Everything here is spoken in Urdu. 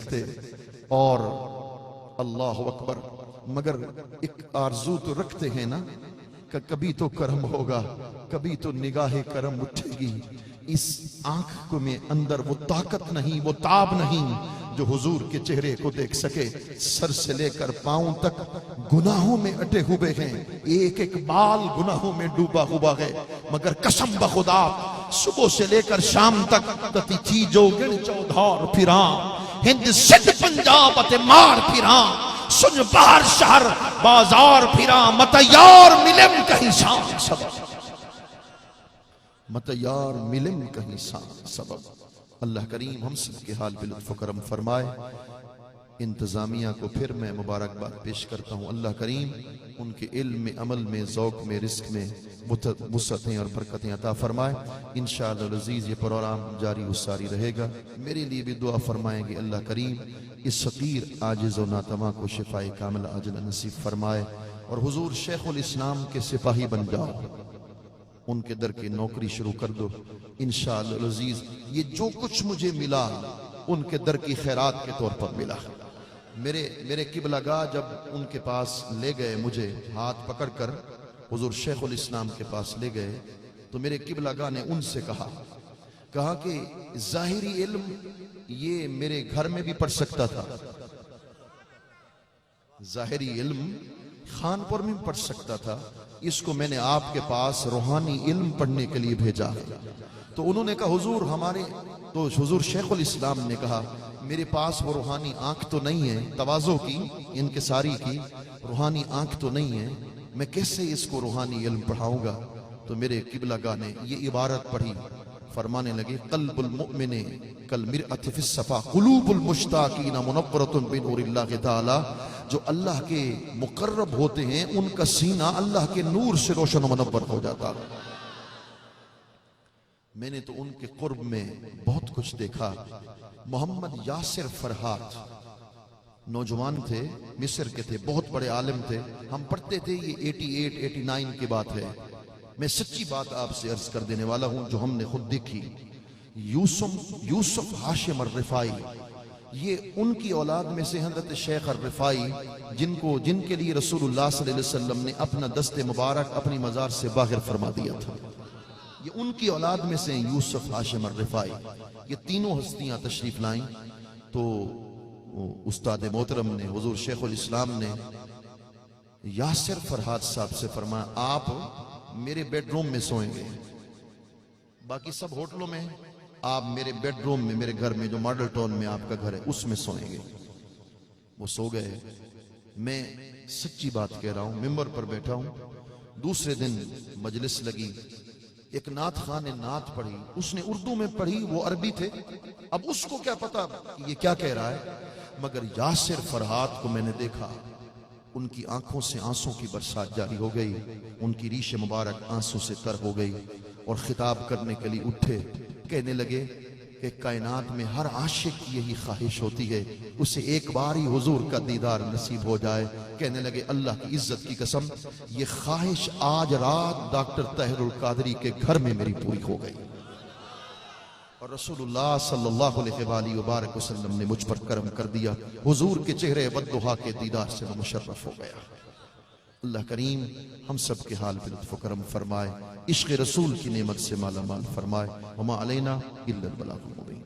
سکتے اور اللہ اکبر مگر ایک آرزو تو رکھتے ہیں نا کہ کبھی تو کرم ہوگا، کبھی تو نگاہ کرم اٹھے گی۔ اس آنکھ کو میں اندر وہ طاقت نہیں، وہ تاب نہیں جو حضور کے چہرے کو دیکھ سکے۔ سر سے لے کر پاؤں تک گناہوں میں اٹے ہوئے ہیں، ایک ایک بال گناہوں میں ڈوبا ہوا ہے، مگر قسم بخدا صبح سے لے کر شام تک تتی تھی جو گڑ چودھار پھراں، ہند سندھ پنجاب تے مار پھراں، سن باہر شہر بازار پھراں، مت یار ملم کہیں شان سبب، مت یار ملم کہیں شان سبب۔ اللہ کریم ہم سب کے حال پہ لطف و کرم فرمائے۔ انتظامیہ کو پھر میں مبارکباد پیش کرتا ہوں، اللہ کریم ان کے علم میں، عمل میں، ذوق میں، رزق میں وسعتیں اور برکتیں عطا فرمائے۔ انشاءاللہ العزیز یہ پروگرام جاری و ساری رہے گا۔ میرے لیے بھی دعا فرمائیں گے اللہ کریم اس فقیر عاجز و ناتواں کو شفائے کاملہ عاجلہ نصیب فرمائے، اور حضور شیخ الاسلام کے سپاہی بن جاؤ، ان کے در کی نوکری شروع کر دو انشاءاللہ العزیز۔ یہ جو کچھ مجھے ملا ان کے در کی خیرات کے طور پر ملا۔ میرے قبلہ گاہ جب ان کے پاس لے گئے، مجھے ہاتھ پکڑ کر حضور شیخ الاسلام کے پاس لے گئے، تو میرے قبلہ گاہ نے ان سے کہا کہ ظاہری علم یہ میرے گھر میں بھی پڑھ سکتا تھا، ظاہری علم خانپور میں پڑھ سکتا تھا، اس کو میں نے آپ کے پاس روحانی علم پڑھنے کے لیے بھیجا ہے۔ تو انہوں نے کہا حضور شیخ الاسلام نے کہا میرے پاس وہ روحانی آنکھ تو نہیں ہے، تواضع کی، انکساری کی، روحانی آنکھ تو نہیں ہے، میں کیسے اس کو روحانی علم پڑھاؤں گا؟ تو میرے قبلہ گاہ نے یہ عبارت پڑھی، فرمانے لگے قلب المؤمن کالمرأة فی الصفا قلوب المشتاقین منورۃ بنور اللہ تعالی، جو اللہ کے مقرب ہوتے ہیں ان کا سینہ اللہ کے نور سے روشن و منور ہو جاتا۔ میں نے تو ان کے قرب میں بہت کچھ دیکھا۔ محمد یاسر فرحات نوجوان تھے، مصر کے تھے، بہت بڑے عالم تھے، ہم پڑھتے تھے، یہ 88 89 کی بات ہے۔ میں سچی بات آپ سے عرض کر دینے والا ہوں جو ہم نے خود دیکھی۔ یوسف ہاشم الرفائی، یہ ان کی اولاد میں سے حضرت شیخ الرفائی جن کے لیے رسول اللہ صلی اللہ علیہ وسلم نے اپنا دست مبارک اپنی مزار سے باہر فرما دیا تھا، یہ ان کی اولاد میں سے یوسف ہاشم الرفائی۔ یہ تینوں ہستیاں تشریف لائیں تو استاد محترم نے، حضور شیخ الاسلام نے یاسر فرحات صاحب سے فرمایا آپ میرے بیڈ روم میں سوئیں گے، باقی سب ہوٹلوں میں، آپ میرے بیڈ روم میں، میرے گھر میں جو ماڈل ٹاؤن میں آپ کا گھر ہے اس میں سوئیں گے۔ وہ سو گئے۔ میں سچی بات کہہ رہا ہوں، ممبر پر بیٹھا ہوں، دوسرے دن مجلس لگی، ایک نعت خان نے نعت پڑھی، اس نے اردو میں پڑھی، وہ عربی تھے، اب اس کو کیا پتا یہ کیا کہہ رہا ہے، مگر یاسر فرحات کو میں نے دیکھا، ان کی آنکھوں سے آنسوں کی برسات جاری ہو گئی، ان کی ریش مبارک آنسوں سے تر ہو گئی، اور خطاب کرنے کے لیے اٹھے، کہنے لگے کہ کائنات میں ہر عاشق کی یہی خواہش ہوتی ہے اسے ایک بار ہی حضور کا دیدار نصیب ہو جائے۔ کہنے لگے اللہ کی عزت کی قسم یہ خواہش آج رات ڈاکٹر طاہر القادری کے گھر میں میری پوری ہو گئی، اور رسول اللہ صلی اللہ علیہ وآلہ وبارک وسلم نے مجھ پر کرم کر دیا، حضور کے چہرے والضحیٰ کے دیدار سے میں مشرف ہو گیا۔ اللہ کریم ہم سب کے حال پہ لطف و کرم فرمائے، عشق رسول کی نعمت سے مالا مال فرمائے۔ وما علینا الا البلاغ المبین۔